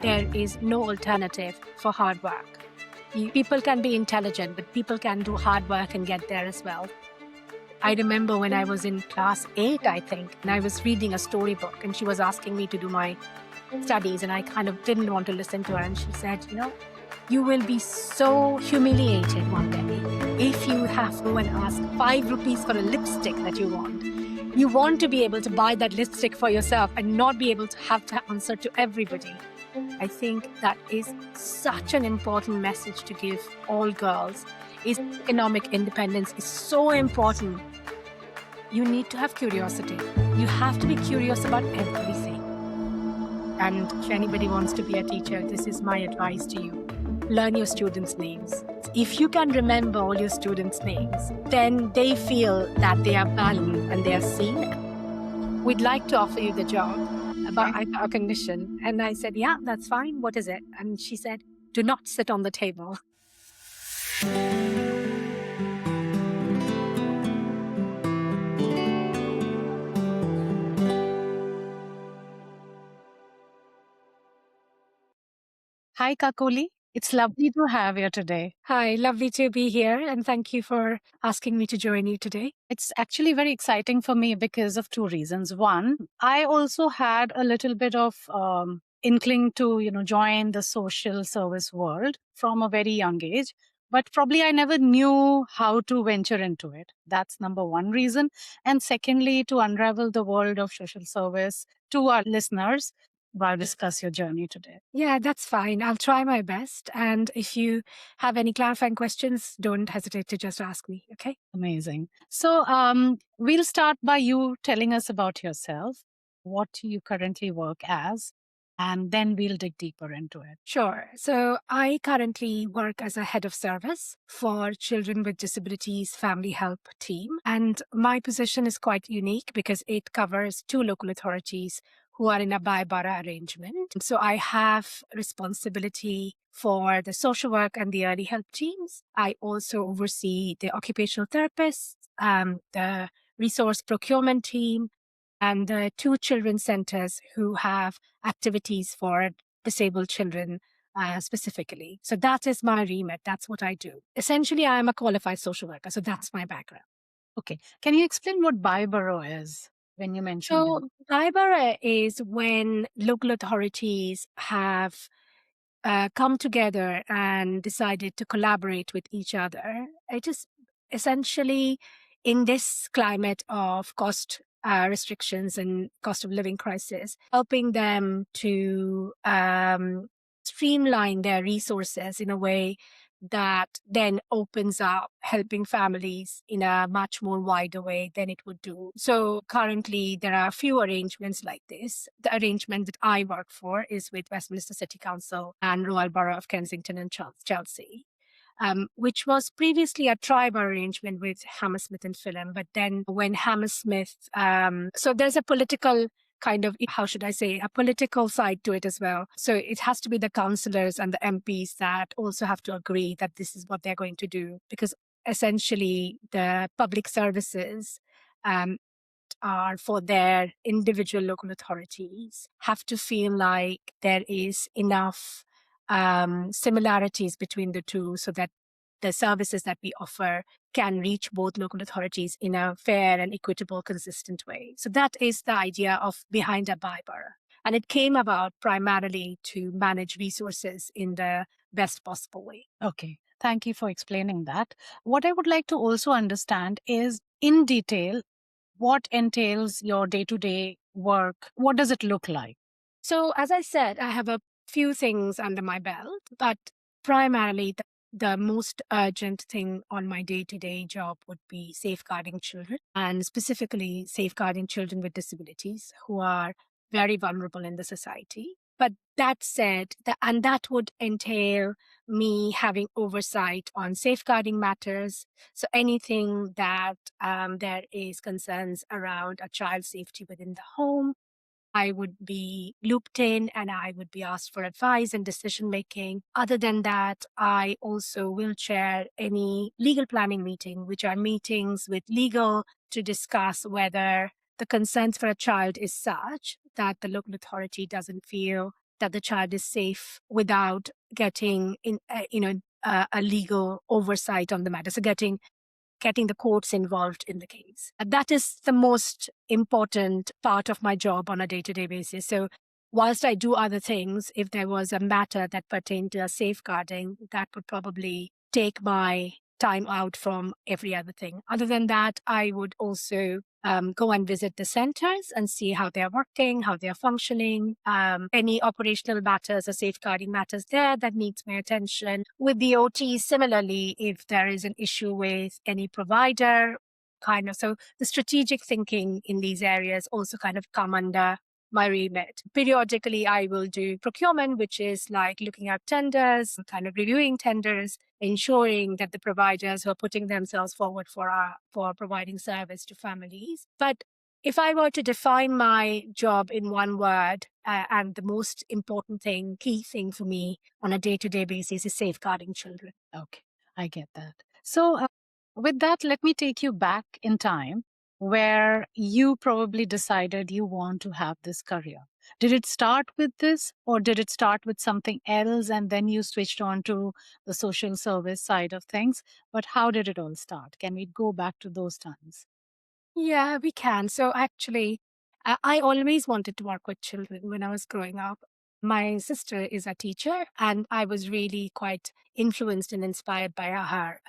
there is no alternative for hard work. People can be intelligent, but people can do hard work and get there as well. I remember when I was in class 8, I think, and I was reading a storybook and she was asking me to do my studies and I kind of didn't want to listen to her. And she said, you will be so humiliated one day if you have to go and ask 5 rupees for a lipstick that you want. You want to be able to buy that lipstick for yourself and not be able to have to answer to everybody. I think that is such an important message to give all girls. Economic independence is so important. You need to have curiosity. You have to be curious about everything. And if anybody wants to be a teacher, this is my advice to you. Learn your students' names. If you can remember all your students' names, then they feel that they are valued and they are seen. We'd like to offer you the job about our condition. And I said, yeah, that's fine. What is it? And she said, do not sit on the table. Hi, Kakoli. It's lovely to have you today. Hi, lovely to be here. And thank you for asking me to join you today. It's actually very exciting for me because of 2 reasons. One, I also had a little bit of inkling to, join the social service world from a very young age. But probably I never knew how to venture into it. That's number one reason. And secondly, to unravel the world of social service to our listeners, while discuss your journey today. Yeah, that's fine. I'll try my best. And if you have any clarifying questions, don't hesitate to just ask me. Okay. Amazing. So we'll start by you telling us about yourself, what you currently work as, and then we'll dig deeper into it. Sure. So I currently work as a head of service for Children with Disabilities Family Help team. And my position is quite unique because it covers 2 local authorities who are in a by-borough arrangement. So I have responsibility for the social work and the early help teams. I also oversee the occupational therapists, the resource procurement team, and the 2 children's centers who have activities for disabled children specifically. So that is my remit. That's what I do. Essentially, I am a qualified social worker. So that's my background. Okay. Can you explain what by-borough is when you mentioned So by-borough is when local authorities have come together and decided to collaborate with each other. It is essentially in this climate of cost restrictions and cost of living crisis, helping them to streamline their resources in a way that then opens up helping families in a much more wider way than it would do. So currently there are a few arrangements like this. The arrangement that I work for is with Westminster City Council and Royal Borough of Kensington and Chelsea. Which was previously a tribe arrangement with Hammersmith and Fulham. But then when Hammersmith, so there's a political kind of, how should I say, a political side to it as well. So it has to be the councillors and the MPs that also have to agree that this is what they're going to do, because essentially the public services are for their individual local authorities have to feel like there is enough similarities between the two so that the services that we offer can reach both local authorities in a fair and equitable, consistent way. So that is the idea of behind a by-borough. And it came about primarily to manage resources in the best possible way. Okay. Thank you for explaining that. What I would like to also understand is in detail, what entails your day-to-day work? What does it look like? So as I said, I have a few things under my belt, but primarily the most urgent thing on my day-to-day job would be safeguarding children, and specifically safeguarding children with disabilities who are very vulnerable in the society. But that said, and that would entail me having oversight on safeguarding matters. So anything that there is concerns around a child's safety within the home, I would be looped in and I would be asked for advice and decision making. Other than that, I also will chair any legal planning meeting, which are meetings with legal to discuss whether the concerns for a child is such that the local authority doesn't feel that the child is safe without getting a legal oversight on the matter. So getting the courts involved in the case. That is the most important part of my job on a day-to-day basis. So whilst I do other things, if there was a matter that pertained to a safeguarding, that would probably take my time out from every other thing. Other than that, I would also go and visit the centers and see how they're working, how they're functioning, any operational matters or safeguarding matters there that needs my attention. With the OT, similarly, if there is an issue with any provider, so the strategic thinking in these areas also kind of come under my remit. Periodically, I will do procurement, which is like looking at tenders, kind of reviewing tenders, ensuring that the providers who are putting themselves forward for providing service to families. But if I were to define my job in one word, and the most important thing, key thing for me on a day-to-day basis is safeguarding children. Okay, I get that. So, with that, let me take you back in time where you probably decided you want to have this career. Did it start with this, or did it start with something else and then you switched on to the social service side of things? But how did it all start? Can we go back to those times? Yeah, we can. So actually, I always wanted to work with children when I was growing up. My sister is a teacher, and I was really quite influenced and inspired by her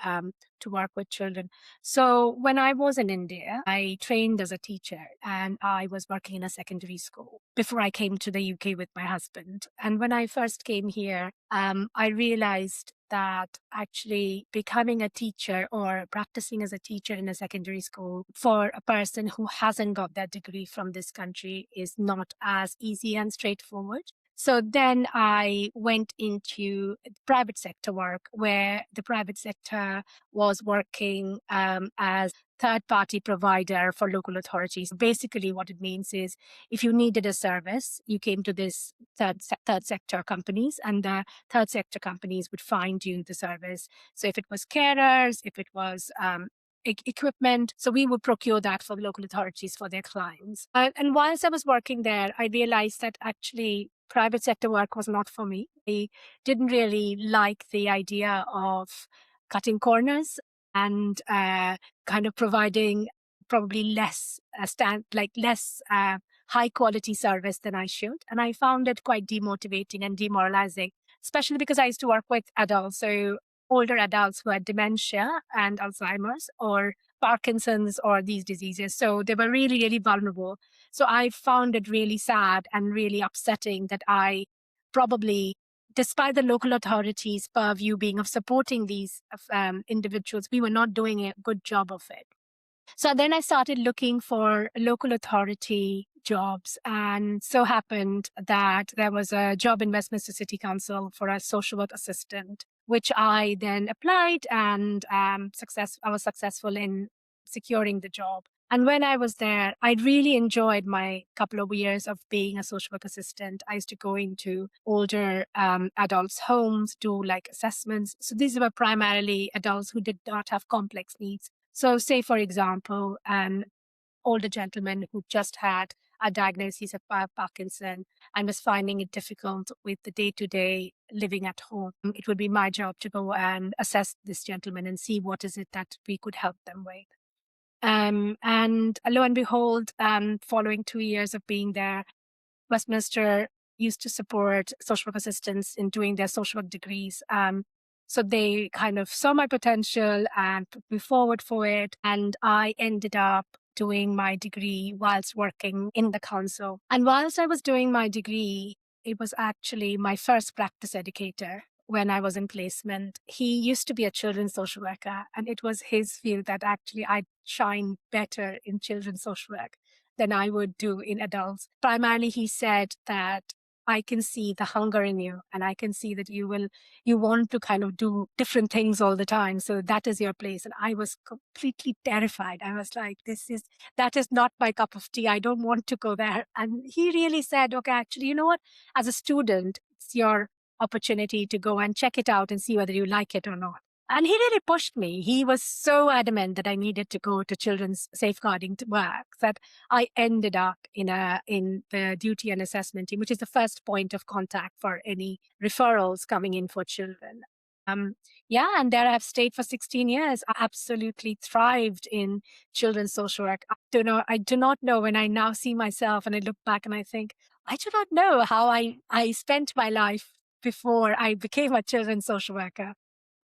to work with children. So when I was in India, I trained as a teacher and I was working in a secondary school before I came to the UK with my husband. And when I first came here, I realized that actually becoming a teacher or practicing as a teacher in a secondary school for a person who hasn't got that degree from this country is not as easy and straightforward. So then I went into private sector work, where the private sector was working as third-party provider for local authorities. Basically, what it means is if you needed a service, you came to this third sector companies, and the third sector companies would find you the service. So if it was carers, if it was equipment, so we would procure that for local authorities for their clients. And whilst I was working there, I realized that actually private sector work was not for me. I didn't really like the idea of cutting corners and kind of providing probably less high quality service than I should. And I found it quite demotivating and demoralizing, especially because I used to work with adults. So older adults who had dementia and Alzheimer's or Parkinson's or these diseases. So they were really, really vulnerable. So I found it really sad and really upsetting that I probably, despite the local authorities' purview being of supporting these individuals, we were not doing a good job of it. So then I started looking for local authority jobs, and so happened that there was a job in Westminster City Council for a social work assistant, which I then applied, and I was successful in securing the job. And when I was there, I really enjoyed my couple of years of being a social work assistant. I used to go into older adults' homes, do like assessments. So these were primarily adults who did not have complex needs. So say, for example, an older gentleman who just had a diagnosis of Parkinson and was finding it difficult with the day-to-day living at home. It would be my job to go and assess this gentleman and see what is it that we could help them with. And lo and behold, following 2 years of being there, Westminster used to support social work assistants in doing their social work degrees. So they kind of saw my potential and put me forward for it. And I ended up doing my degree whilst working in the council. And whilst I was doing my degree, it was actually my first practice educator when I was in placement. He used to be a children's social worker, and it was his view that actually I'd shine better in children's social work than I would do in adults. Primarily, he said that I can see the hunger in you, and I can see that you want to kind of do different things all the time. So that is your place. And I was completely terrified. I was like, that is not my cup of tea. I don't want to go there. And he really said, okay, actually, you know what? As a student, it's your opportunity to go and check it out and see whether you like it or not. And he really pushed me. He was so adamant that I needed to go to children's safeguarding to work that I ended up in the duty and assessment team, which is the first point of contact for any referrals coming in for children. Um, yeah, and there I've stayed for 16 years. I absolutely thrived in children's social work. I do not know when I now see myself and I look back and I think, I do not know how I spent my life before I became a children's social worker.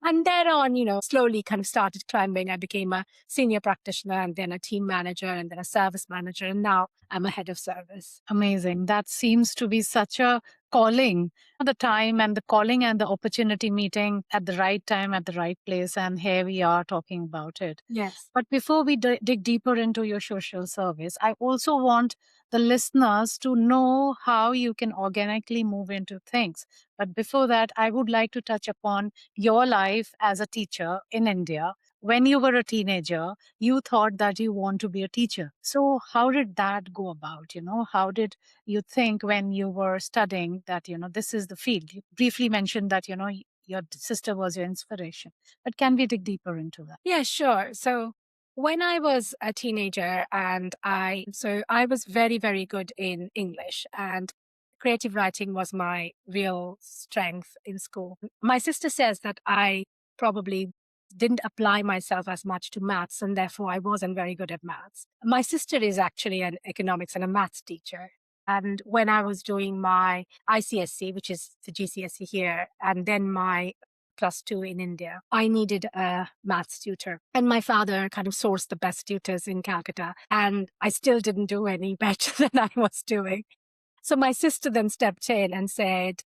And thereon, slowly kind of started climbing. I became a senior practitioner and then a team manager and then a service manager. And now I'm a head of service. Amazing. That seems to be such a calling. The time and the calling and the opportunity meeting at the right time, at the right place. And here we are talking about it. Yes. But before we dig deeper into your social service, I also want the listeners to know how you can organically move into things. But before that, I would like to touch upon your life as a teacher in India. When you were a teenager, you thought that you want to be a teacher. So how did that go about? How did you think when you were studying that, this is the field? You briefly mentioned that, your sister was your inspiration. But can we dig deeper into that? Yeah, sure. So when I was a teenager I was very, very good in English and creative writing was my real strength in school. My sister says that I probably didn't apply myself as much to maths and therefore I wasn't very good at maths. My sister is actually an economics and a maths teacher. And when I was doing my ICSE, which is the GCSE here, and then my +2 in India, I needed a maths tutor. And my father kind of sourced the best tutors in Calcutta. And I still didn't do any better than I was doing. So my sister then stepped in and said,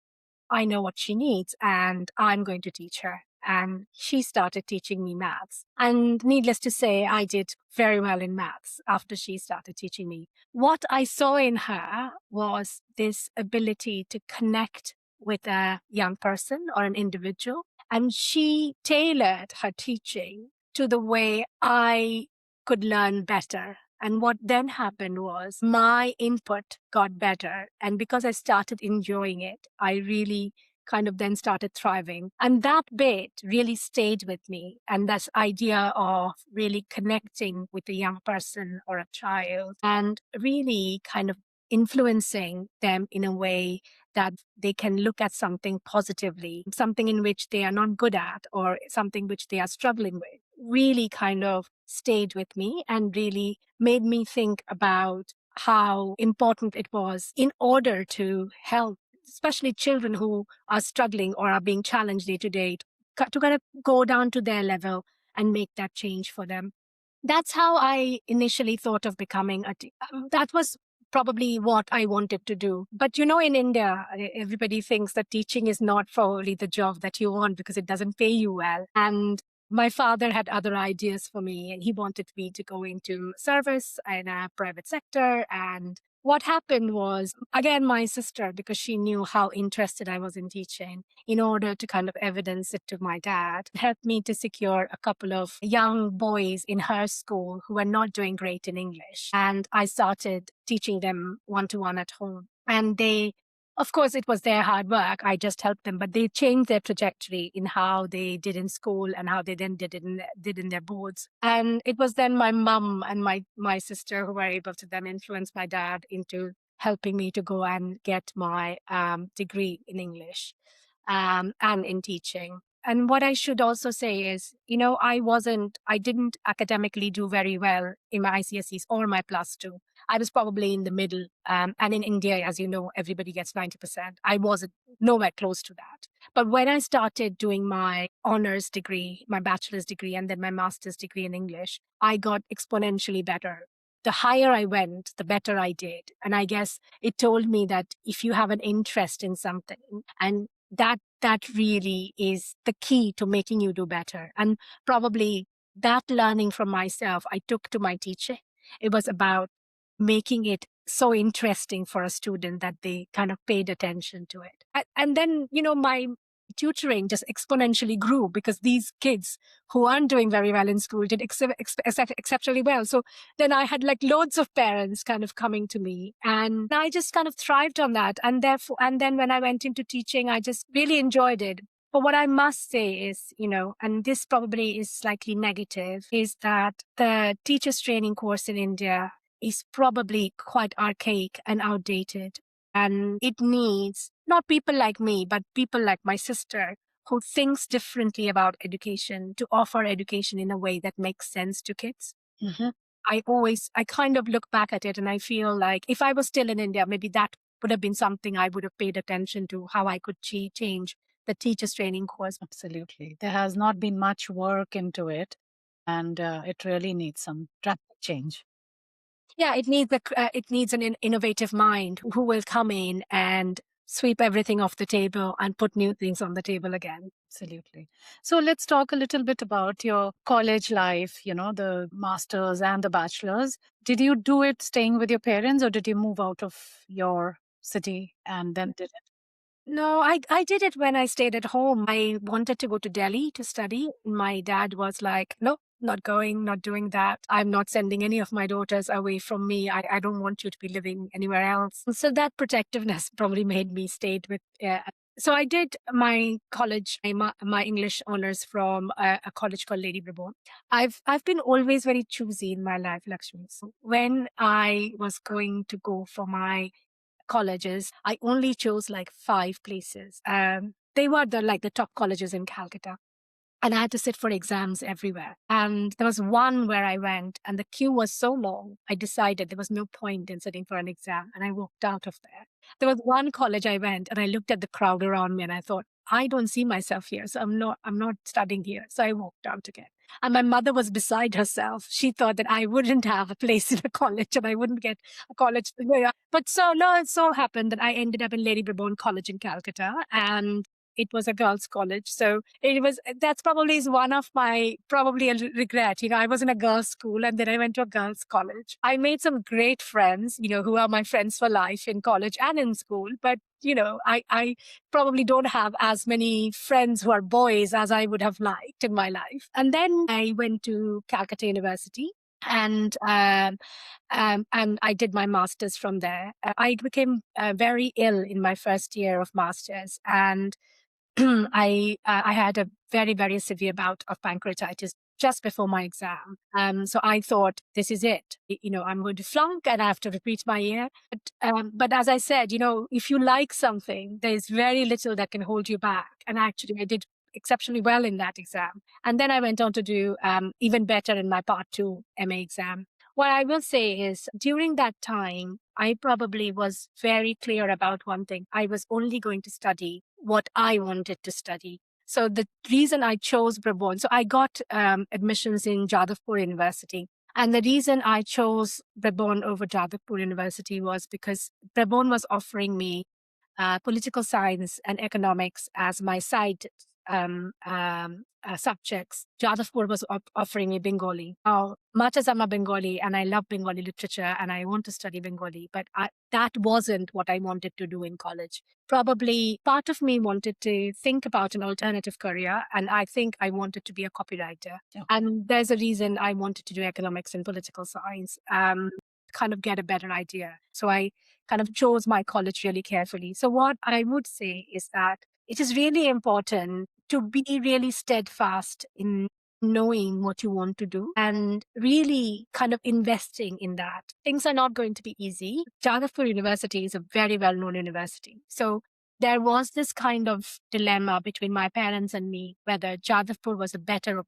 I know what she needs and I'm going to teach her. And she started teaching me maths. And needless to say, I did very well in maths after she started teaching me. What I saw in her was this ability to connect with a young person or an individual. And she tailored her teaching to the way I could learn better. And what then happened was my input got better. And because I started enjoying it, I really kind of then started thriving. And that bit really stayed with me. And this idea of really connecting with a young person or a child and really kind of influencing them in a way that they can look at something positively, something in which they are not good at or something which they are struggling with, really kind of stayed with me and really made me think about how important it was in order to help, especially children who are struggling or are being challenged day to day, to kind of go down to their level and make that change for them. That's how I initially thought of becoming that was probably what I wanted to do. But in India, everybody thinks that teaching is not probably the job that you want because it doesn't pay you well. And my father had other ideas for me and he wanted me to go into service in a private sector. And what happened was, again, my sister, because she knew how interested I was in teaching, in order to kind of evidence it to my dad, helped me to secure a couple of young boys in her school who were not doing great in English. And I started teaching them one-to-one at home. And of course, it was their hard work. I just helped them, but they changed their trajectory in how they did in school and how they then did in their boards. And it was then my mum and my sister who were able to then influence my dad into helping me to go and get my degree in English and in teaching. And what I should also say is, I didn't academically do very well in my ICSEs or my +2. I was probably in the middle. And in India, as you know, everybody gets 90%. I wasn't nowhere close to that. But when I started doing my honors degree, my bachelor's degree, and then my master's degree in English, I got exponentially better. The higher I went, the better I did. And I guess it told me that if you have an interest in something, and that really is the key to making you do better. And probably that learning from myself, I took to my teaching. It was about making it so interesting for a student that they kind of paid attention to it. And then, my tutoring just exponentially grew because these kids who aren't doing very well in school did exceptionally well. So then I had like loads of parents kind of coming to me and I just kind of thrived on that. And then when I went into teaching, I just really enjoyed it. But what I must say is, and this probably is slightly negative, is that the teachers training course in India is probably quite archaic and outdated. And it needs not people like me, but people like my sister who thinks differently about education to offer education in a way that makes sense to kids. Mhm. I kind of look back at it and I feel like if I was still in India, maybe that would have been something I would have paid attention to, how I could change the teachers training course. Absolutely. There has not been much work into it, and it really needs some drastic change. Yeah, it needs an innovative mind who will come in and sweep everything off the table and put new things on the table again. Absolutely. So let's talk a little bit about your college life, the masters and the bachelors. Did you do it staying with your parents, or did you move out of your city and then did it? No, I did it when I stayed at home. I wanted to go to Delhi to study. My dad was like, no, not going, not doing that. I'm not sending any of my daughters away from me. I don't want you to be living anywhere else. So that protectiveness probably made me stayed with. So I did my college, my English honors from a college called Lady Brabon. I've been always very choosy in my life, Lakshmi. So when I was going to go for my colleges, I only chose like 5 places. They were the top colleges in Calcutta. And I had to sit for exams everywhere. And there was one where I went and the queue was so long, I decided there was no point in sitting for an exam. And I walked out of there. There was one college I went and I looked at the crowd around me and I thought, I don't see myself here. So I'm not studying here. So I walked out again. And my mother was beside herself. She thought that I wouldn't have a place in a college and I wouldn't get a college. Yeah. But so no, it so happened that I ended up in Lady Brabon College in Calcutta, and it was a girls' college. So that's probably is one of my, probably a regret. I was in a girls' school and then I went to a girls' college. I made some great friends, who are my friends for life in college and in school. But, I probably don't have as many friends who are boys as I would have liked in my life. And then I went to Calcutta University and and I did my master's from there. I became very ill in my first year of master's, and I had a very, very severe bout of pancreatitis just before my exam. So I thought, this is it. I'm going to flunk and I have to repeat my year. But as I said, if you like something, there's very little that can hold you back. And actually, I did exceptionally well in that exam. And then I went on to do even better in my part 2 MA exam. What I will say is during that time, I probably was very clear about one thing. I was only going to study what I wanted to study. So the reason I chose Brabon, so I got admissions in Jadavpur University. And the reason I chose Brabon over Jadavpur University was because Brabon was offering me political science and economics as my side subjects. Jadavpur was offering me Bengali. Now, much as I'm a Bengali and I love Bengali literature and I want to study Bengali, but that wasn't what I wanted to do in college. Probably part of me wanted to think about an alternative career, and I think I wanted to be a copywriter. Yeah. And there's a reason I wanted to do economics and political science. Kind of get a better idea. So I kind of chose my college really carefully. So what I would say is that it is really important to be really steadfast in knowing what you want to do and really kind of investing in that. Things are not going to be easy. Jadavpur University is a very well-known university. So there was this kind of dilemma between my parents and me, whether Jadavpur was a better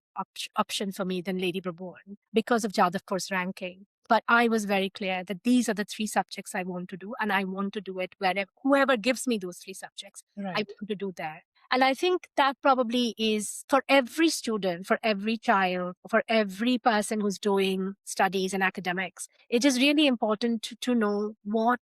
option for me than Lady Brabon because of Jadavpur's ranking. But I was very clear that these are the 3 subjects I want to do, and I want to do it wherever, whoever gives me those 3 subjects, Right. I want to do there. And I think that probably is for every student, for every child, for every person who's doing studies and academics, it is really important to know what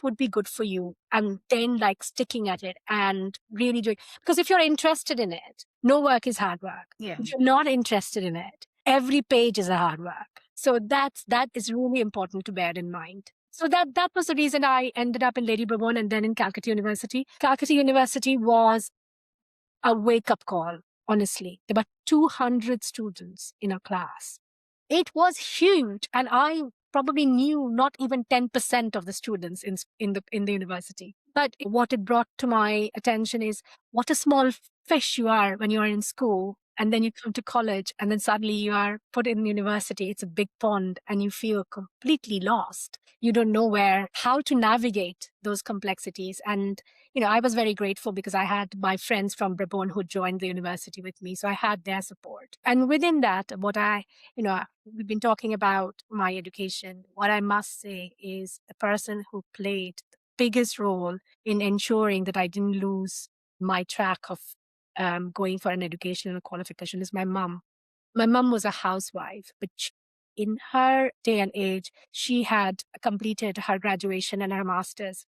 would be good for you and then like sticking at it and really doing. Because if you're interested in it, no work is hard work. Yeah. If you're not interested in it, every page is a hard work. So that is really important to bear in mind. So that was the reason I ended up in Lady Brabon and then in Calcutta University. Calcutta University was a wake-up call, honestly. There were 200 students in a class. It was huge. And I probably knew not even 10% of the students in the university. But what it brought to my attention is what a small fish you are when you are in school. And then you come to college, and then suddenly you are put in university. It's a big pond, and you feel completely lost. You don't know how to navigate those complexities. And, I was very grateful because I had my friends from Brabant who joined the university with me. So I had their support. And within that, we've been talking about my education. What I must say is the person who played the biggest role in ensuring that I didn't lose my track of going for an educational qualification is my mom. My mom was a housewife, but in her day and age, she had completed her graduation and her master's.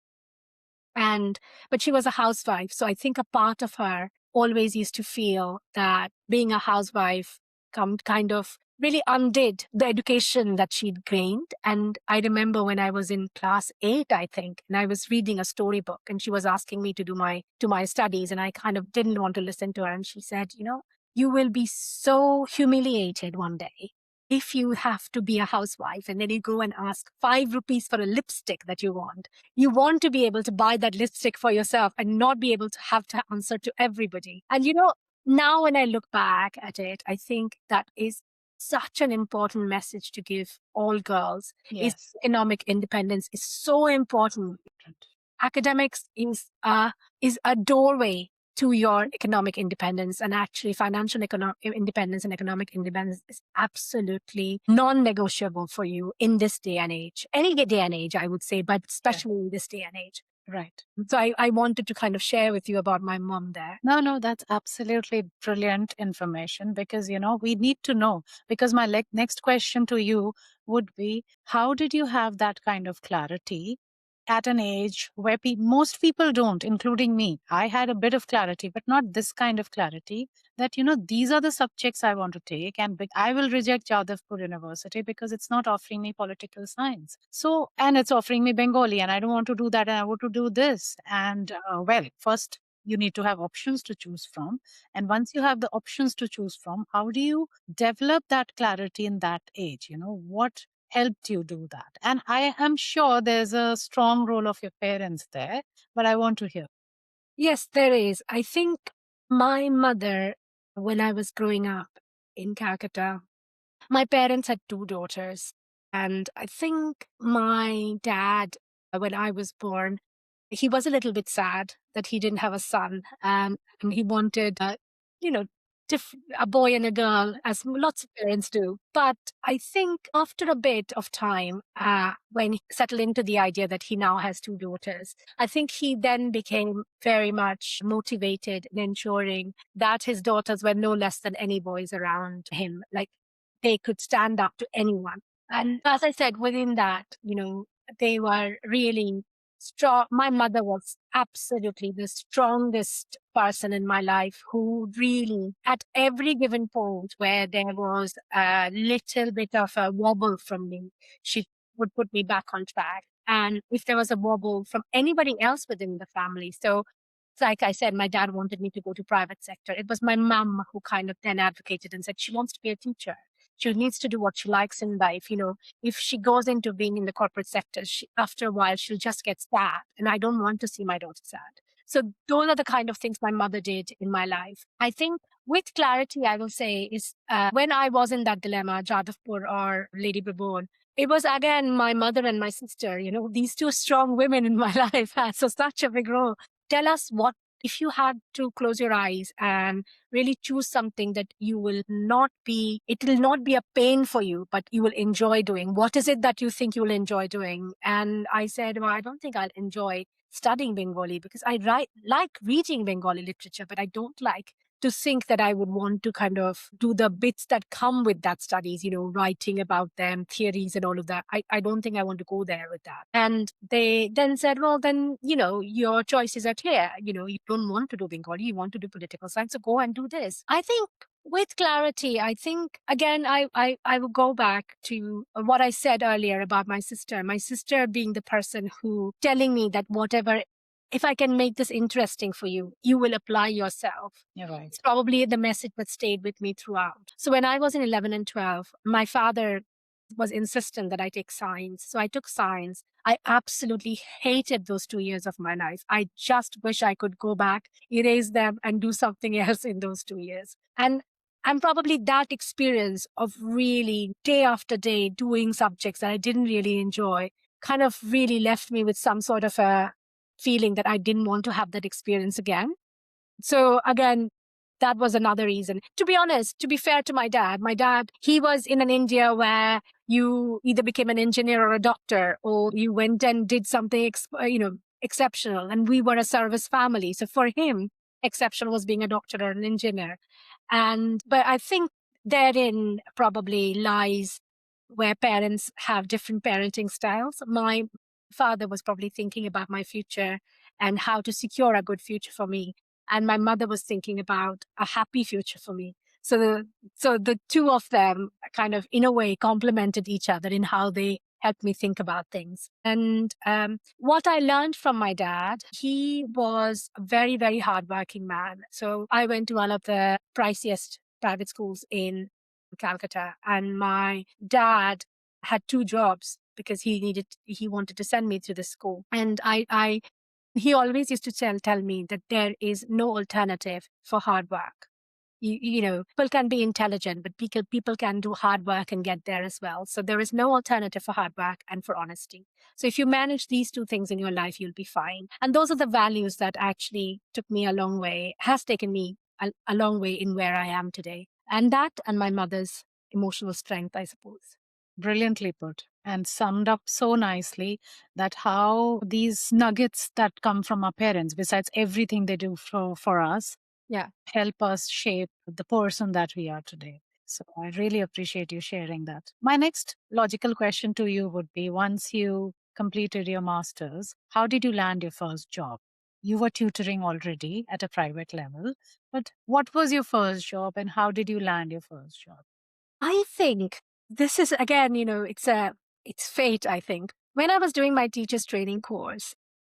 But she was a housewife. So I think a part of her always used to feel that being a housewife kind of really undid the education that she'd gained. And I remember when I was in class 8, I think, and I was reading a storybook, and she was asking me to do my studies, and I kind of didn't want to listen to her. And she said, you will be so humiliated one day if you have to be a housewife and then you go and ask 5 rupees for a lipstick that you want. You want to be able to buy that lipstick for yourself and not be able to have to answer to everybody. And now when I look back at it, I think that is such an important message to give all girls. Is Yes. economic independence is so important. Academics is a doorway to your economic independence, and actually financial independence and economic independence is absolutely non-negotiable for you in this day and age. Any day and age, I would say, but especially in this day and age. Right. So I wanted to kind of share with you about my mom there. No, that's absolutely brilliant information because, we need to know. Because my next question to you would be, how did you have that kind of clarity at an age where most people don't, including me? I had a bit of clarity, but not this kind of clarity that, these are the subjects I want to take, and I will reject Jadavpur University because it's not offering me political science. So, and it's offering me Bengali, and I don't want to do that, and I want to do this. And first, you need to have options to choose from. And once you have the options to choose from, how do you develop that clarity in that age? What helped you do that? And I am sure there's a strong role of your parents there, but I want to hear. Yes, there is. I think my mother, when I was growing up in Calcutta, my parents had 2 daughters. And I think my dad, when I was born, he was a little bit sad that he didn't have a son. And he wanted, you know, a boy and a girl, as lots of parents do. But I think after a bit of time, when he settled into the idea that he now has 2 daughters, I think he then became very much motivated in ensuring that his daughters were no less than any boys around him. Like, they could stand up to anyone. And as I said, within that, they were really strong. My mother was absolutely the strongest person in my life, who really, at every given point where there was a little bit of a wobble from me, she would put me back on track. And if there was a wobble from anybody else within the family, so like I said, my dad wanted me to go to private sector. It was my mom who kind of then advocated and said she wants to be a teacher. She needs to do what she likes in life. If she goes into being in the corporate sector, after a while, she'll just get sad. And I don't want to see my daughter sad. So those are the kind of things my mother did in my life. I think with clarity, I will say, is when I was in that dilemma, Jadavpur or Lady Brabon, it was again my mother and my sister, these 2 strong women in my life had so such a big role. Tell us, what if you had to close your eyes and really choose something that it will not be a pain for you, but you will enjoy doing. What is it that you think you will enjoy doing? And I said, well, I don't think I'll enjoy studying Bengali because I like reading Bengali literature, but I don't like to think that I would want to kind of do the bits that come with that studies, writing about them, theories and all of that. I don't think I want to go there with that. And they then said, well, then, your choices are clear. You don't want to do Bengali, you want to do political science, so go and do this. I think with clarity, I think, again, I will go back to what I said earlier about my sister being the person who telling me that whatever, if I can make this interesting for you, you will apply yourself. You're right. It's probably the message that stayed with me throughout. So when I was in 11 and 12, my father was insistent that I take science. So I took science. I absolutely hated those 2 years of my life. I just wish I could go back, erase them, and do something else in those 2 years. And probably that experience of really day after day doing subjects that I didn't really enjoy kind of really left me with some sort of a feeling that I didn't want to have that experience again. So again, that was another reason. To be honest, to be fair to my dad, he was in an India where you either became an engineer or a doctor, or you went and did something, exceptional. And we were a service family. So for him, exceptional was being a doctor or an engineer. But I think therein probably lies where parents have different parenting styles. My father was probably thinking about my future and how to secure a good future for me. And my mother was thinking about a happy future for me. So the two of them kind of, in a way, complemented each other in how they helped me think about things. And what I learned from my dad, he was a very, very hardworking man. So I went to one of the priciest private schools in Calcutta, and my dad had two jobs because he wanted to send me to the school. And he always used to tell me that there is no alternative for hard work. People can be intelligent, but people can do hard work and get there as well. So there is no alternative for hard work and for honesty. So if you manage these two things in your life, you'll be fine. And those are the values that actually took me a long way, has taken me a long way in where I am today. And that and my mother's emotional strength, I suppose. Brilliantly put and summed up so nicely that how these nuggets that come from our parents, besides everything they do for us, Yeah. help us shape the person that we are today. So I really appreciate you sharing that. My next logical question to you would be, once you completed your master's, how did you land your first job? You were tutoring already at a private level, but what was your first job and how did you land your first job? I think this is again, it's fate, I think. When I was doing my teacher's training course,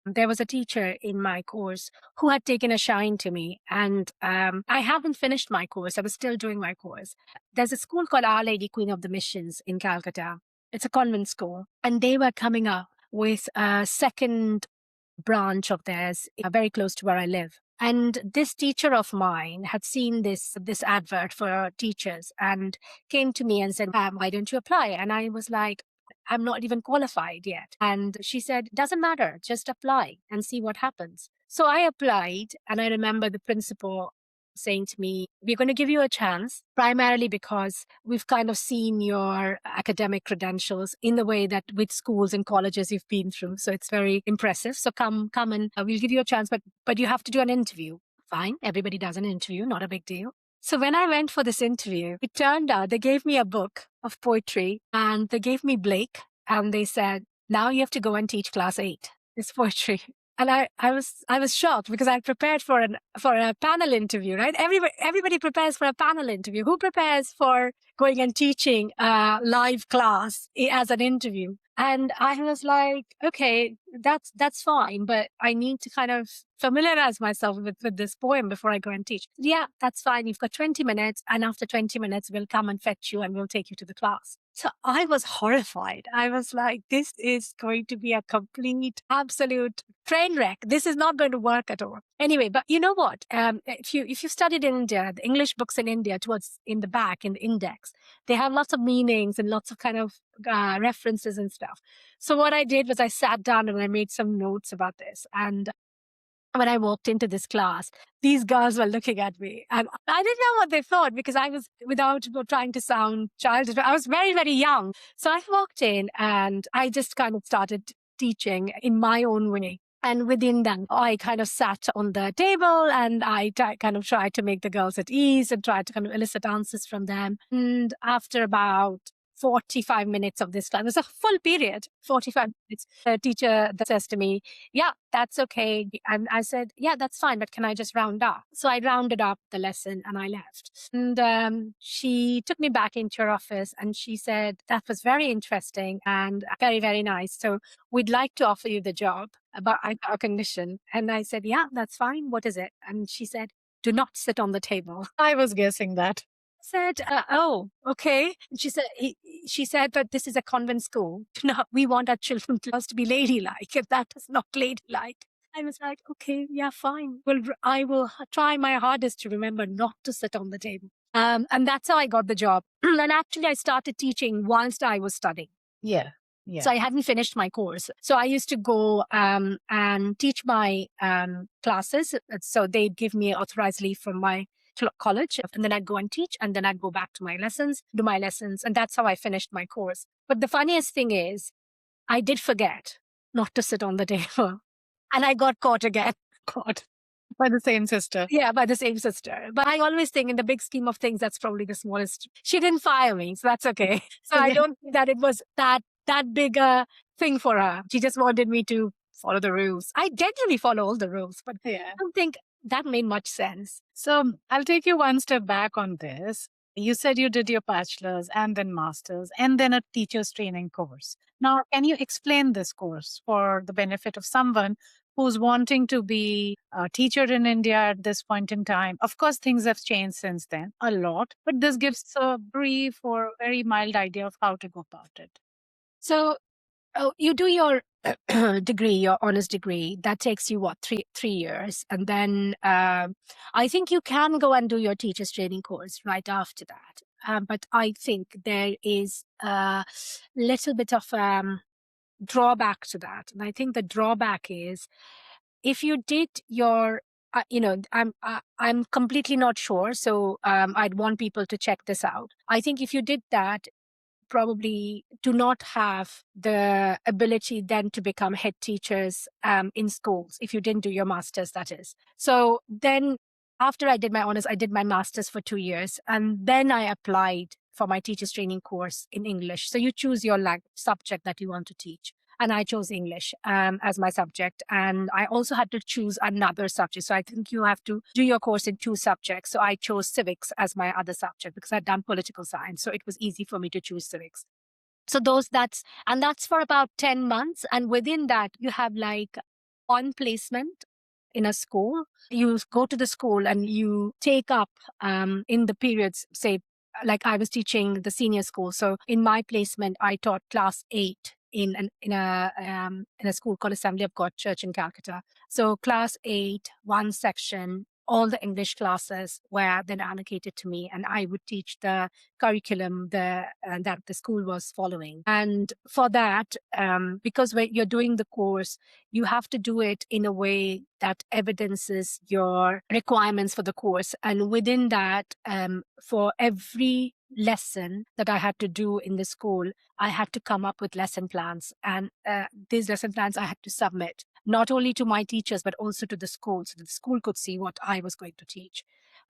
there was a teacher in my course who had taken a shine to me. And I haven't finished my course. I was still doing my course. There's a school called Our Lady Queen of the Missions in Calcutta. It's a convent school. And they were coming up with a second branch of theirs very close to where I live. And this teacher of mine had seen this advert for teachers and came to me and said, why don't you apply? And I was like, I'm not even qualified yet. And she said, doesn't matter, just apply and see what happens. So I applied, and I remember the principal saying to me, we're going to give you a chance, primarily because we've kind of seen your academic credentials in the way that with schools and colleges you've been through. So it's very impressive. So come and we'll give you a chance, but you have to do an interview. Fine. Everybody does an interview, not a big deal. So when I went for this interview, it turned out they gave me a book of poetry and they gave me Blake and they said, now you have to go and teach class 8 this poetry. And I was shocked because I prepared for a panel interview, right? Everybody prepares for a panel interview. Who prepares for going and teaching a live class as an interview? And I was like, okay, that's fine, but I need to kind of familiarize myself with this poem before I go and teach. Yeah, that's fine. You've got 20 minutes, and after 20 minutes, we'll come and fetch you and we'll take you to the class. So I was horrified. I was like, this is going to be a complete, absolute train wreck. This is not going to work at all. Anyway, but you know what? If you studied in India, the English books in India, towards in the back, in the index, they have lots of meanings and lots of kind of references and stuff. So what I did was I sat down and I made some notes about this. And when I walked into this class, these girls were looking at me and I didn't know what they thought because I was, without trying to sound childish, I was very, very young. So I walked in and I just kind of started teaching in my own way. And within that, I kind of sat on the table and I kind of tried to make the girls at ease and tried to kind of elicit answers from them. And after about 45 minutes of this class, it was a full period, 45 minutes. The teacher that says to me, yeah, that's okay. And I said, yeah, that's fine, but can I just round up? So I rounded up the lesson and I left. And she took me back into her office and she said, that was very interesting and very, very nice. So we'd like to offer you the job, but I got a condition. And I said, yeah, that's fine. What is it? And she said, do not sit on the table. I was guessing that. Said, oh, okay. And she said, she said that this is a convent school. No, we want our children to be ladylike. If that is not ladylike, I was like, okay, yeah, fine. Well, I will try my hardest to remember not to sit on the table. And that's how I got the job. And actually, I started teaching whilst I was studying. Yeah. Yeah. So I hadn't finished my course. So I used to go and teach my classes. So they'd give me authorized leave from my college, and then I'd go and teach, and then I'd go back to my lessons, do my lessons. And that's how I finished my course. But the funniest thing is, I did forget not to sit on the table. And I got caught again. Caught by the same sister. Yeah, by the same sister. But I always think in the big scheme of things, that's probably the smallest. She didn't fire me, so that's okay. So I don't think that it was that big a thing for her. She just wanted me to follow the rules. I generally follow all the rules, but I don't think that made much sense. So I'll take you one step back on this. You said you did your bachelor's and then master's and then a teacher's training course. Now, can you explain this course for the benefit of someone who's wanting to be a teacher in India at this point in time? Of course, things have changed since then a lot, but this gives a brief or very mild idea of how to go about it. So you do your degree, your honors degree. That takes you what, 3 years, and then I think you can go and do your teacher's training course right after that. But I think there is a little bit of drawback to that, and I think the drawback is if you did your I'm completely not sure, so I'd want people to check this out. I think if you did that, probably do not have the ability then to become head teachers in schools if you didn't do your master's, that is. So then after I did my honors, I did my master's for 2 years, and then I applied for my teacher's training course in English. So you choose your subject that you want to teach. And I chose English as my subject. And I also had to choose another subject. So I think you have to do your course in 2 subjects. So I chose civics as my other subject because I'd done political science. So it was easy for me to choose civics. So that's for about 10 months. And within that, you have like on placement in a school. You go to the school and you take up in the periods, say, like I was teaching the senior school. So in my placement, I taught class 8 in a school called Assembly of God Church in Calcutta. So class 8, one section, all the English classes were then allocated to me, and I would teach the curriculum that the school was following. And for that, because when you're doing the course, you have to do it in a way that evidences your requirements for the course. And within that, for every lesson that I had to do in the school, I had to come up with lesson plans. And these lesson plans I had to submit, not only to my teachers, but also to the school, so that the school could see what I was going to teach.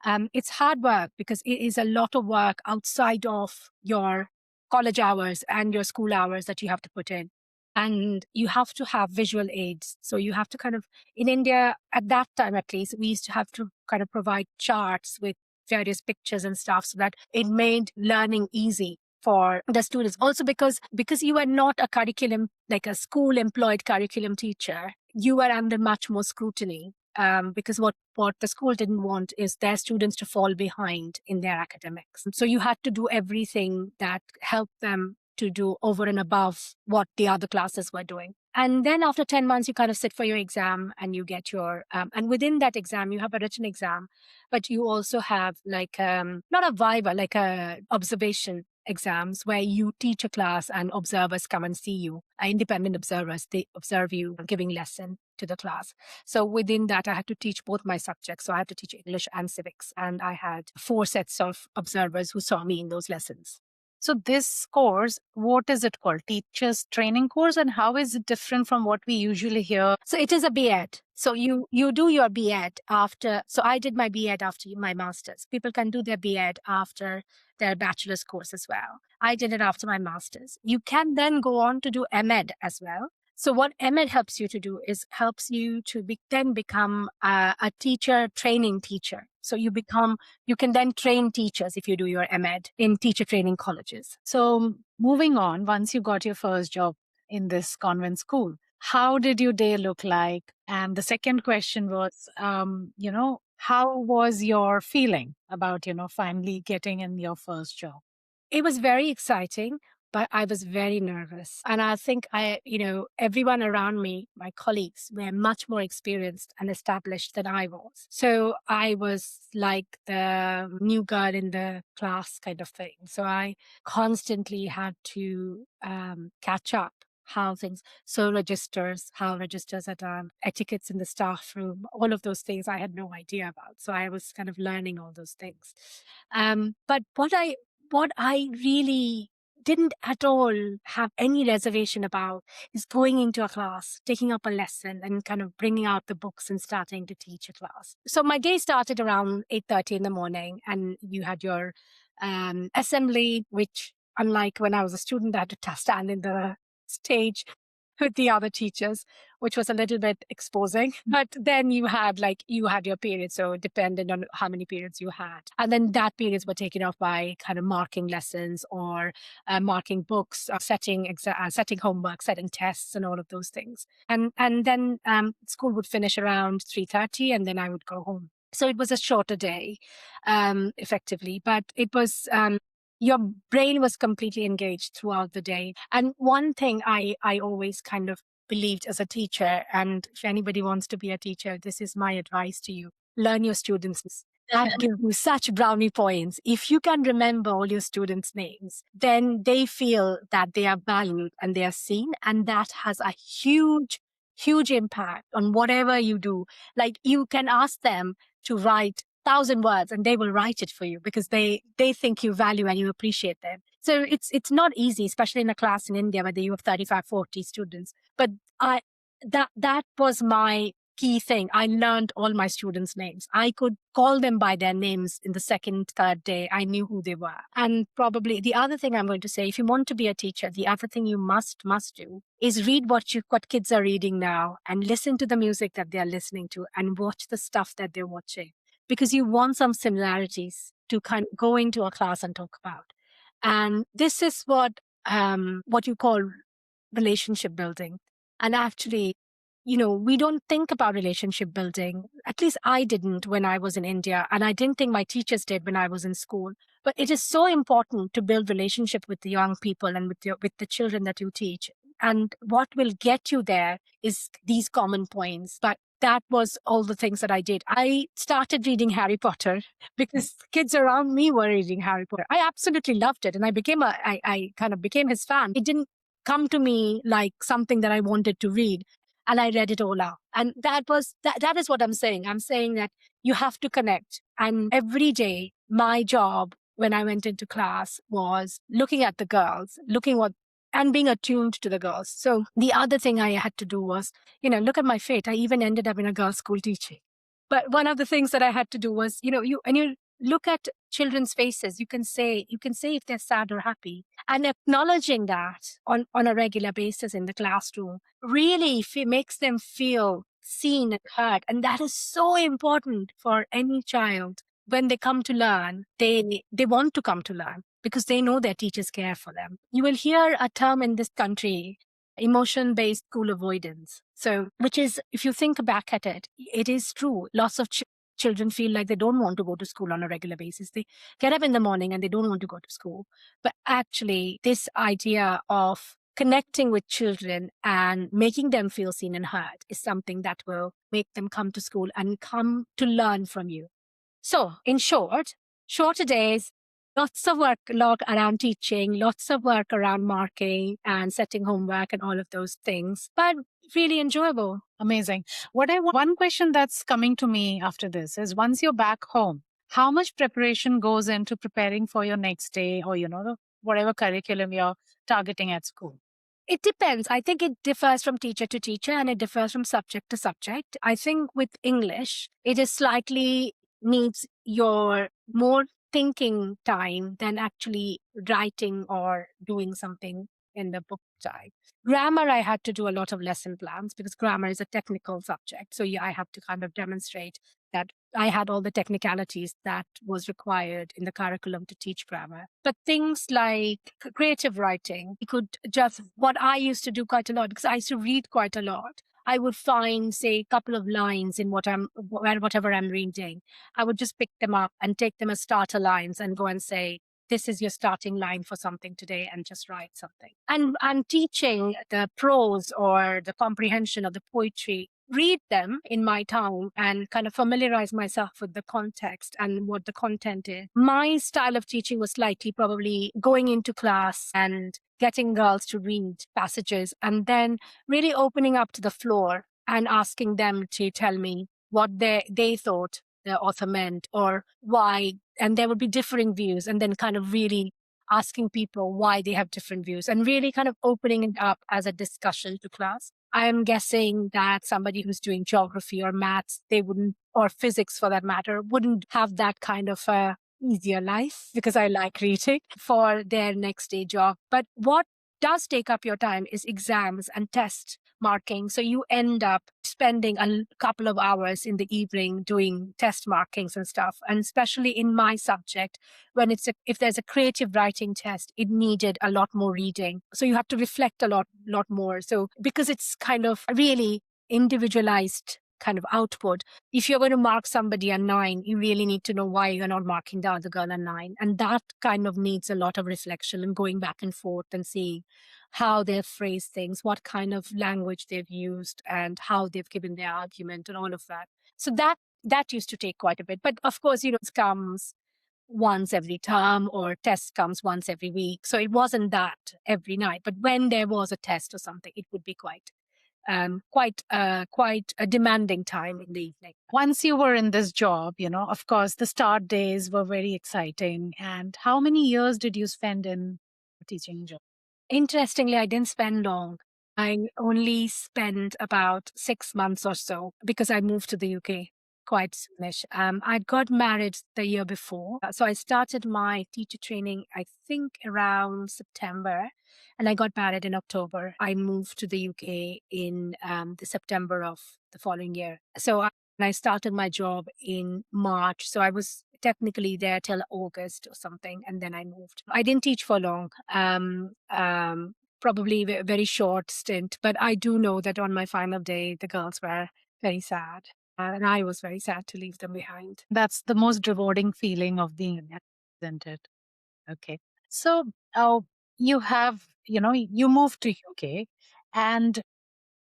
It's hard work because it is a lot of work outside of your college hours and your school hours that you have to put in. And you have to have visual aids. So you have to kind of, in India, at that time at least, we used to have to kind of provide charts with various pictures and stuff so that it made learning easy for the students. Also because you are not a curriculum, like a school employed curriculum teacher, you are under much more scrutiny. Because what the school didn't want is their students to fall behind in their academics. So you had to do everything that helped them to do over and above what the other classes were doing. And then after 10 months, you kind of sit for your exam and you get your, and within that exam, you have a written exam, but you also have like, not a viva, like a observation exams where you teach a class and observers come and see you, independent observers, they observe you giving lesson to the class. So within that, I had to teach both my subjects. So I had to teach English and civics. And I had 4 sets of observers who saw me in those lessons. So this course, what is it called? Teachers training course, and how is it different from what we usually hear? So it is a B.Ed. So you do your B.Ed after. So I did my B.Ed after my master's. People can do their B.Ed after their bachelor's course as well. I did it after my master's. You can then go on to do M.Ed as well. So what M.Ed helps you to do is helps you to then become a teacher training teacher. So you can then train teachers if you do your M.Ed in teacher training colleges. So moving on, once you got your first job in this convent school, how did your day look like? And the second question was, how was your feeling about, finally getting in your first job? It was very exciting. but I was very nervous. And I think everyone around me, my colleagues, were much more experienced and established than I was. So I was like the new girl in the class kind of thing. So I constantly had to catch up how registers are done, etiquettes in the staff room, all of those things I had no idea about. So I was kind of learning all those things. But what I really didn't at all have any reservation about is going into a class, taking up a lesson and kind of bringing out the books and starting to teach a class. So my day started around 8:30 in the morning, and you had your assembly, which unlike when I was a student, I had to stand in the stage with the other teachers, which was a little bit exposing. But then you had your periods, so it depended on how many periods you had. And then that periods were taken off by kind of marking lessons or marking books, setting homework, setting tests, and all of those things. And then school would finish around 3:30, and then I would go home. So it was a shorter day, effectively, but it was your brain was completely engaged throughout the day. And one thing I always kind of believed as a teacher, and if anybody wants to be a teacher, this is my advice to you: learn your students. That gives you such brownie points. If you can remember all your students' names, then they feel that they are valued and they are seen. And that has a huge, huge impact on whatever you do. Like, you can ask them to write 1,000 words and they will write it for you because they think you value and you appreciate them. So it's not easy, especially in a class in India where you have 35, 40 students. But that was my key thing. I learned all my students' names. I could call them by their names in the second, third day. I knew who they were. And probably the other thing I'm going to say, if you want to be a teacher, the other thing you must do is read what kids are reading now, and listen to the music that they're listening to, and watch the stuff that they're watching, because you want some similarities to kind of go into a class and talk about. And this is what you call relationship building. And actually, we don't think about relationship building. At least I didn't when I was in India, and I didn't think my teachers did when I was in school. But it is so important to build relationship with the young people and with the children that you teach. And what will get you there is these common points. But that was all the things that I did. I started reading Harry Potter because kids around me were reading Harry Potter. I absolutely loved it, and I kind of became his fan. It didn't come to me like something that I wanted to read, and I read it all out. And that is what I'm saying. I'm saying that you have to connect. And every day, my job when I went into class was looking at the girls, and being attuned to the girls. So the other thing I had to do was, look at my fate. I even ended up in a girls' school teaching. But one of the things that I had to do was, you look at children's faces, you can say if they're sad or happy, and acknowledging that on a regular basis in the classroom really makes them feel seen and heard. And that is so important for any child. When they come to learn, they want to come to learn because they know their teachers care for them. You will hear a term in this country, emotion-based school avoidance. So, which is, if you think back at it, it is true. Lots of children feel like they don't want to go to school on a regular basis. They get up in the morning and they don't want to go to school. But actually, this idea of connecting with children and making them feel seen and heard is something that will make them come to school and come to learn from you. So, in short, shorter days, lots of work around teaching, lots of work around marking and setting homework and all of those things, but really enjoyable. Amazing. One question that's coming to me after this is, once you're back home, how much preparation goes into preparing for your next day, or, whatever curriculum you're targeting at school? It depends. I think it differs from teacher to teacher, and it differs from subject to subject. I think with English, it is slightly needs your more thinking time than actually writing or doing something in the book time. Grammar, I had to do a lot of lesson plans because grammar is a technical subject. So I have to kind of demonstrate that I had all the technicalities that was required in the curriculum to teach grammar. But things like creative writing, what I used to do quite a lot, because I used to read quite a lot. I would find, say, a couple of lines in whatever I'm reading. I would just pick them up and take them as starter lines and go and say, this is your starting line for something today and just write something. And I'm teaching the prose or the comprehension of the poetry, read them in my tongue and kind of familiarize myself with the context and what the content is. My style of teaching was slightly probably going into class and getting girls to read passages and then really opening up to the floor and asking them to tell me what they thought the author meant or why. And there would be differing views, and then kind of really asking people why they have different views and really kind of opening it up as a discussion to class. I am guessing that somebody who's doing geography or maths, they wouldn't, or physics for that matter, wouldn't have that kind of a easier life because I like reading for their next day job. But what does take up your time is exams and test marking. So you end up spending a couple of hours in the evening doing test markings and stuff. And especially in my subject, when if there's a creative writing test, it needed a lot more reading. So you have to reflect a lot more. So because it's kind of really individualized kind of output, if you're going to mark somebody a 9, you really need to know why you're not marking the other girl a 9. And that kind of needs a lot of reflection and going back and forth and seeing how they've phrased things, what kind of language they've used, and how they've given their argument and all of that. So that used to take quite a bit. But of course, it comes once every term or test comes once every week. So it wasn't that every night. But when there was a test or something, it would be quite a demanding time in the evening. Once you were in this job, of course, the start days were very exciting. And how many years did you spend in a teaching job? Interestingly, I didn't spend long. I only spent about 6 months or so because I moved to the UK quite soonish. I got married the year before. So I started my teacher training, I think around September, and I got married in October. I moved to the UK in the September of the following year. So I started my job in March. So I was technically there till August or something, and then I moved. I didn't teach for long. Probably a very short stint, but I do know that on my final day, the girls were very sad. And I was very sad to leave them behind. That's the most rewarding feeling of being an actor, isn't it? Okay. So you moved to UK, and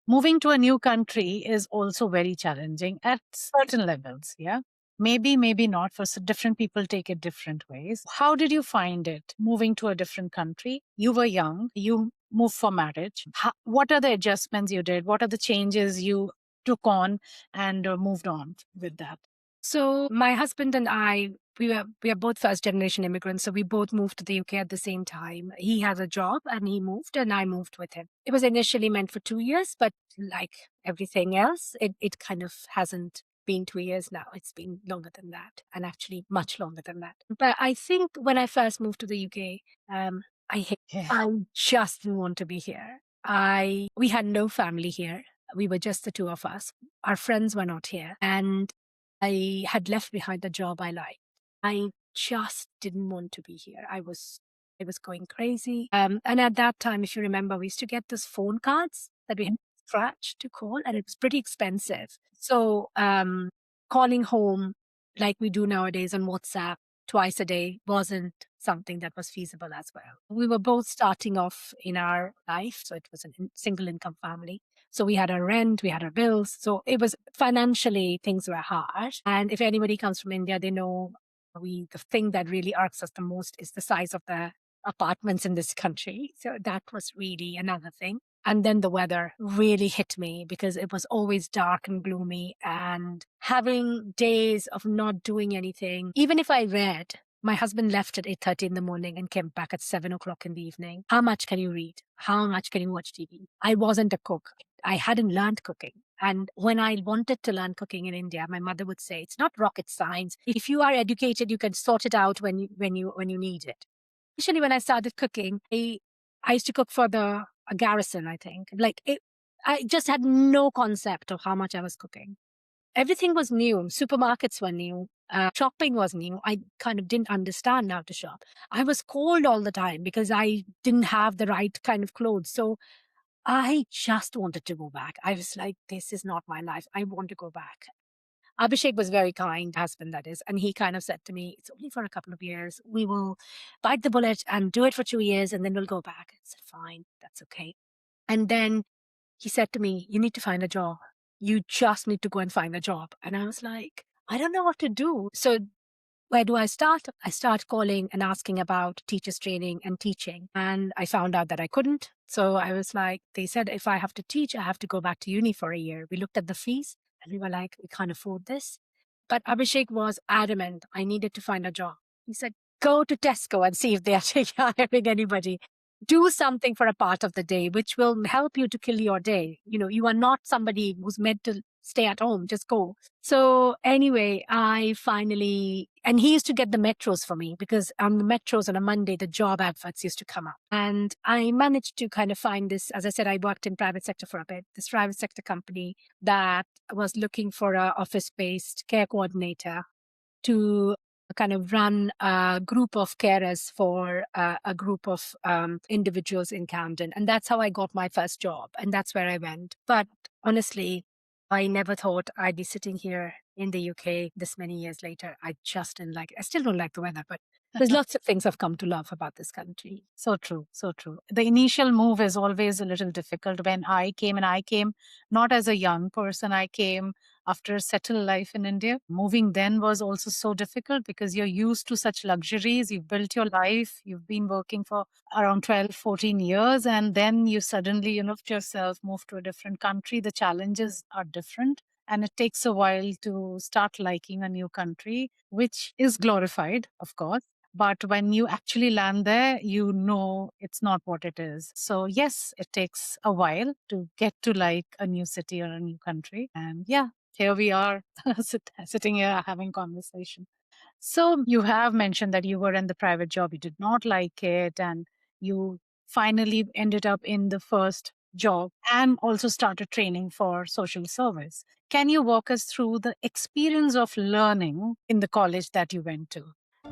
moving to a new country is also very challenging at certain levels. Yeah. Maybe not. For different people, take it different ways. How did you find it moving to a different country? You were young. You moved for marriage. What are the adjustments you did? What are the changes you took on and moved on with that? So my husband and I, we are both first generation immigrants. So we both moved to the UK at the same time. He has a job and he moved, and I moved with him. It was initially meant for 2 years, but like everything else, it kind of hasn't been 2 years now. It's been longer than that, and actually much longer than that. But I think when I first moved to the UK, I just didn't want to be here. We had no family here. We were just the two of us. Our friends were not here, and I had left behind the job I liked. I just didn't want to be here. I was going crazy. And at that time, if you remember, we used to get those phone cards that we had to scratch to call, and it was pretty expensive. So calling home like we do nowadays on WhatsApp twice a day wasn't something that was feasible as well. We were both starting off in our life, so it was a single income family. So we had our rent, we had our bills. So it was financially, things were hard. And if anybody comes from India, they know the thing that really irks us the most is the size of the apartments in this country. So that was really another thing. And then the weather really hit me because it was always dark and gloomy, and having days of not doing anything. Even if I read, my husband left at 8:30 in the morning and came back at 7 o'clock in the evening. How much can you read? How much can you watch TV? I wasn't a cook. I hadn't learned cooking. And when I wanted to learn cooking in India, my mother would say, it's not rocket science. If you are educated, you can sort it out when you need it. Initially, when I started cooking, I used to cook for the garrison, I think. I just had no concept of how much I was cooking. Everything was new. Supermarkets were new. Shopping was new. I kind of didn't understand how to shop. I was cold all the time because I didn't have the right kind of clothes. So I just wanted to go back. I was like, this is not my life. I want to go back. Abhishek was very kind, husband that is, and he kind of said to me, "It's only for a couple of years. We will bite the bullet and do it for 2 years, and then we'll go back." I said, "Fine, that's okay." And then he said to me, "You need to find a job. You just need to go and find a job." And I was like, "I don't know what to do." So where do I start? I start calling and asking about teachers training and teaching. And I found out that I couldn't. So I was like, they said, if I have to teach, I have to go back to uni for a year. We looked at the fees and we were like, we can't afford this. But Abhishek was adamant. I needed to find a job. He said, go to Tesco and see if they are hiring anybody. Do something for a part of the day, which will help you to kill your day. You are not somebody who's meant to stay at home. Just go. So anyway, I finally, and he used to get the metros for me because on the metros on a Monday, the job adverts used to come up. And I managed to kind of find this, as I said, I worked in private sector for a bit, this private sector company that was looking for a office-based care coordinator to kind of run a group of carers for a group of individuals in Camden. And that's how I got my first job. And that's where I went. But honestly, I never thought I'd be sitting here in the UK this many years later. I still don't like the weather, but there's lots of things I've come to love about this country. So true, so true. The initial move is always a little difficult. When I came not as a young person, I came after a settled life in India. Moving then was also so difficult because you're used to such luxuries. You've built your life. You've been working for around 12, 14 years. And then you suddenly, yourself, move to a different country. The challenges are different. And it takes a while to start liking a new country, which is glorified, of course. But when you actually land there, you know it's not what it is. So, yes, it takes a while to get to like a new city or a new country. And yeah, here we are sitting here having conversation. So, you have mentioned that you were in the private job, you did not like it, and you finally ended up in the first job and also started training for social service. Can you walk us through the experience of learning in the college that you went to?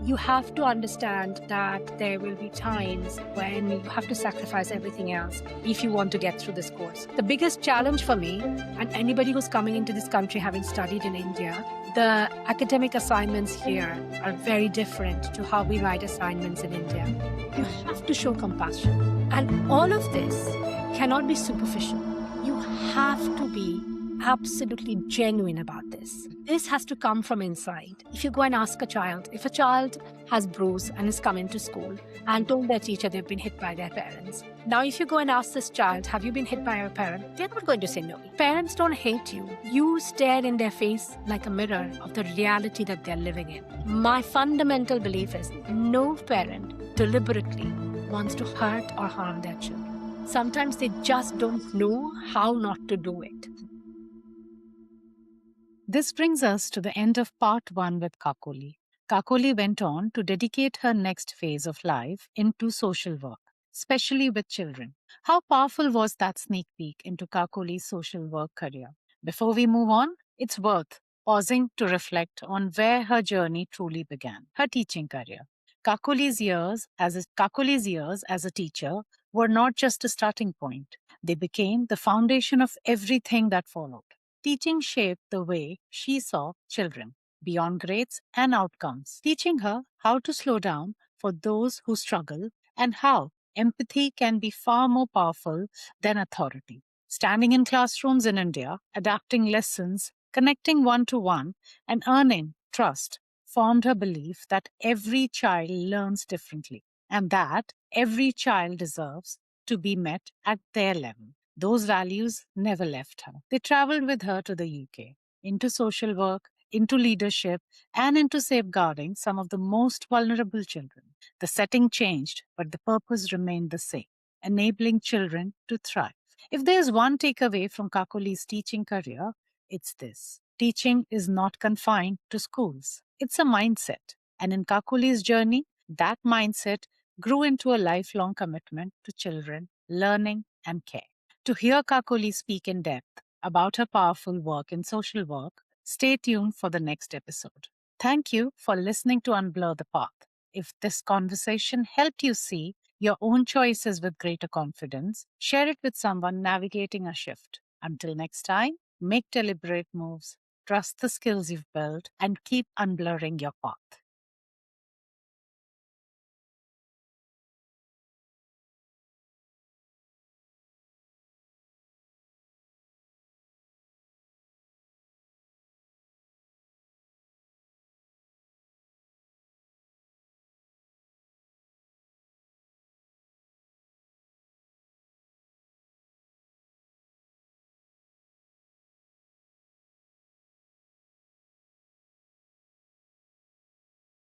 You have to understand that there will be times when you have to sacrifice everything else if you want to get through this course. The biggest challenge for me, and anybody who's coming into this country having studied in India, the academic assignments here are very different to how we write assignments in India. You have to show compassion. And all of this cannot be superficial. You have to be absolutely genuine about this. This has to come from inside. If you go and ask a child, if a child has bruise and is come into school and told their teacher they've been hit by their parents. Now, if you go and ask this child, have you been hit by your parent? They're not going to say no. Parents don't hate you. You stare in their face like a mirror of the reality that they're living in. My fundamental belief is no parent deliberately wants to hurt or harm their children. Sometimes they just don't know how not to do it. This brings us to the end of part 1 with Kakoli. Kakoli went on to dedicate her next phase of life into social work, especially with children. How powerful was that sneak peek into Kakoli's social work career? Before we move on, it's worth pausing to reflect on where her journey truly began, her teaching career. Kakoli's years as a teacher were not just a starting point. They became the foundation of everything that followed. Teaching shaped the way she saw children, beyond grades and outcomes, teaching her how to slow down for those who struggle and how empathy can be far more powerful than authority. Standing in classrooms in India, adapting lessons, connecting one to one, and earning trust formed her belief that every child learns differently and that every child deserves to be met at their level. Those values never left her. They traveled with her to the UK, into social work, into leadership, and into safeguarding some of the most vulnerable children. The setting changed, but the purpose remained the same, enabling children to thrive. If there's one takeaway from Kakoli's teaching career, it's this. Teaching is not confined to schools. It's a mindset. And in Kakoli's journey, that mindset grew into a lifelong commitment to children, learning, and care. To hear Kakoli speak in depth about her powerful work in social work, stay tuned for the next episode. Thank you for listening to Unblur the Path. If this conversation helped you see your own choices with greater confidence, share it with someone navigating a shift. Until next time, make deliberate moves trust the skills you've built, and keep unblurring your path.